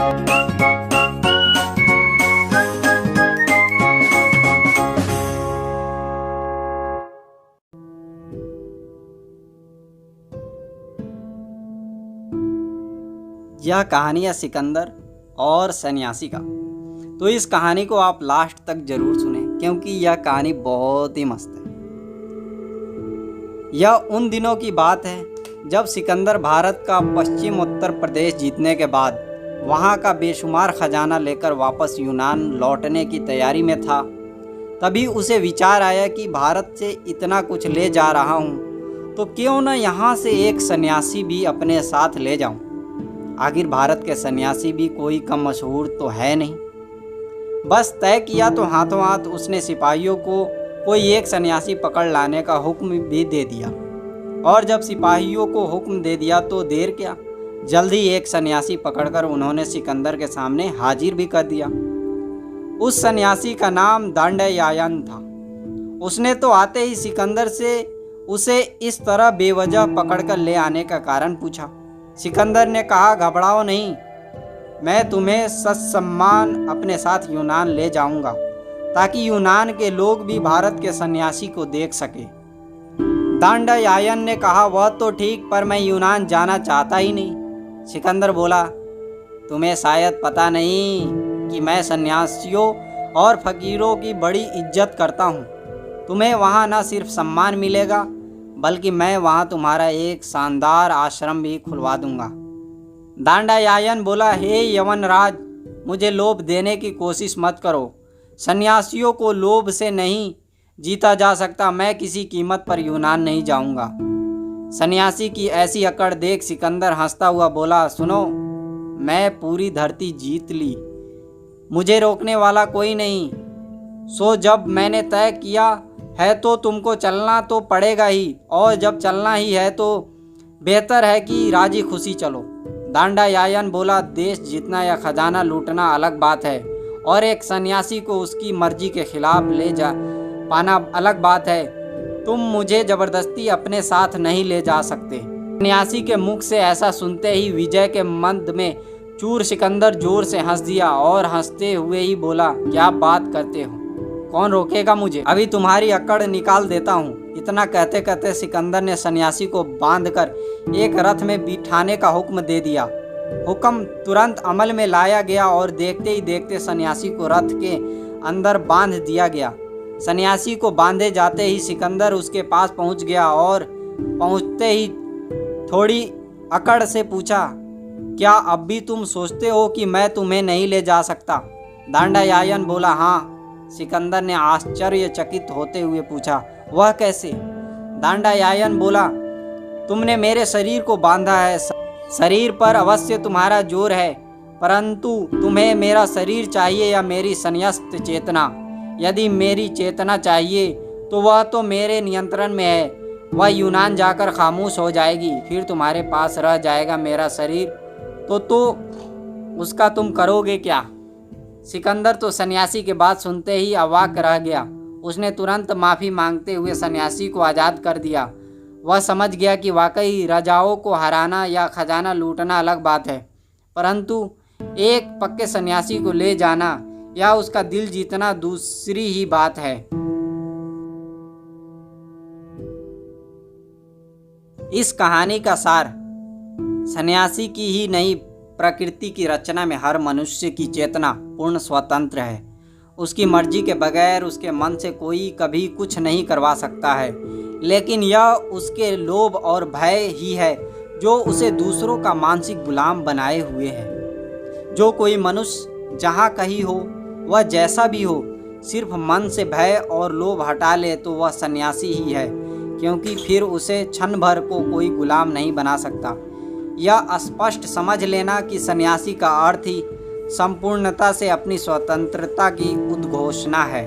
यह कहानी है सिकंदर और सन्यासी का। तो इस कहानी को आप लास्ट तक जरूर सुने क्योंकि यह कहानी बहुत ही मस्त है। यह उन दिनों की बात है जब सिकंदर भारत का पश्चिम उत्तर प्रदेश जीतने के बाद वहाँ का बेशुमार खजाना लेकर वापस यूनान लौटने की तैयारी में था। तभी उसे विचार आया कि भारत से इतना कुछ ले जा रहा हूँ तो क्यों न यहाँ से एक सन्यासी भी अपने साथ ले जाऊँ। आखिर भारत के सन्यासी भी कोई कम मशहूर तो है नहीं। बस तय किया तो हाथों हाथ उसने सिपाहियों को कोई एक सन्यासी पकड़ लाने का हुक्म भी दे दिया। और जब सिपाहियों को हुक्म दे दिया तो देर क्या, जल्द ही एक सन्यासी पकड़कर उन्होंने सिकंदर के सामने हाजिर भी कर दिया। उस सन्यासी का नाम दांडायायन था। उसने तो आते ही सिकंदर से उसे इस तरह बेवजह पकड़कर ले आने का कारण पूछा। सिकंदर ने कहा, घबराओ नहीं, मैं तुम्हें ससम्मान अपने साथ यूनान ले जाऊंगा ताकि यूनान के लोग भी भारत के सन्यासी को देख सके। दांडायायन ने कहा, वह तो ठीक, पर मैं यूनान जाना चाहता ही नहीं। सिकंदर बोला, तुम्हें शायद पता नहीं कि मैं सन्यासियों और फकीरों की बड़ी इज्जत करता हूँ। तुम्हें वहाँ न सिर्फ सम्मान मिलेगा बल्कि मैं वहाँ तुम्हारा एक शानदार आश्रम भी खुलवा दूंगा। दांडायायन बोला, हे यवनराज, मुझे लोभ देने की कोशिश मत करो। सन्यासियों को लोभ से नहीं जीता जा सकता। मैं किसी कीमत पर यूनान नहीं जाऊंगा। सन्यासी की ऐसी अकड़ देख सिकंदर हंसता हुआ बोला, सुनो, मैं पूरी धरती जीत ली, मुझे रोकने वाला कोई नहीं। सो जब मैंने तय किया है तो तुमको चलना तो पड़ेगा ही, और जब चलना ही है तो बेहतर है कि राजी खुशी चलो। दांडायायन बोला, देश जीतना या खजाना लूटना अलग बात है और एक सन्यासी को उसकी मर्जी के खिलाफ ले जा पाना अलग बात है। तुम मुझे जबरदस्ती अपने साथ नहीं ले जा सकते। सन्यासी के मुख से ऐसा सुनते ही विजय के मंद में चूर सिकंदर जोर से हंस दिया और हंसते हुए ही बोला, क्या बात करते हो, कौन रोकेगा मुझे, अभी तुम्हारी अकड़ निकाल देता हूँ। इतना कहते कहते सिकंदर ने सन्यासी को बांधकर एक रथ में बिठाने का हुक्म दे दिया। हुक्म तुरंत अमल में लाया गया और देखते ही देखते सन्यासी को रथ के अंदर बांध दिया गया। सन्यासी को बांधे जाते ही सिकंदर उसके पास पहुँच गया और पहुँचते ही थोड़ी अकड़ से पूछा, क्या अब भी तुम सोचते हो कि मैं तुम्हें नहीं ले जा सकता? दांडायायन बोला, हाँ। सिकंदर ने आश्चर्यचकित होते हुए पूछा, वह कैसे? दांडायायन बोला, तुमने मेरे शरीर को बांधा है, शरीर पर अवश्य तुम्हारा जोर है, परंतु तुम्हें मेरा शरीर चाहिए या मेरी संन्यस्त चेतना? यदि मेरी चेतना चाहिए तो वह तो मेरे नियंत्रण में है, वह यूनान जाकर खामोश हो जाएगी, फिर तुम्हारे पास रह जाएगा मेरा शरीर, तो उसका तुम करोगे क्या? सिकंदर तो सन्यासी की बात सुनते ही अवाक रह गया। उसने तुरंत माफ़ी मांगते हुए सन्यासी को आज़ाद कर दिया। वह समझ गया कि वाकई राजाओं को हराना या खजाना लूटना अलग बात है, परंतु एक पक्के सन्यासी को ले जाना या उसका दिल जीतना दूसरी ही बात है। इस कहानी का सार सन्यासी की ही नहीं, प्रकृति की रचना में हर मनुष्य की चेतना पूर्ण स्वतंत्र है। उसकी मर्जी के बगैर उसके मन से कोई कभी कुछ नहीं करवा सकता है, लेकिन यह उसके लोभ और भय ही है जो उसे दूसरों का मानसिक गुलाम बनाए हुए है। जो कोई मनुष्य जहाँ कहीं हो, वह जैसा भी हो, सिर्फ मन से भय और लोभ हटा ले तो वह सन्यासी ही है, क्योंकि फिर उसे क्षण भर को कोई गुलाम नहीं बना सकता। यह स्पष्ट समझ लेना कि सन्यासी का अर्थ ही संपूर्णता से अपनी स्वतंत्रता की उद्घोषणा है।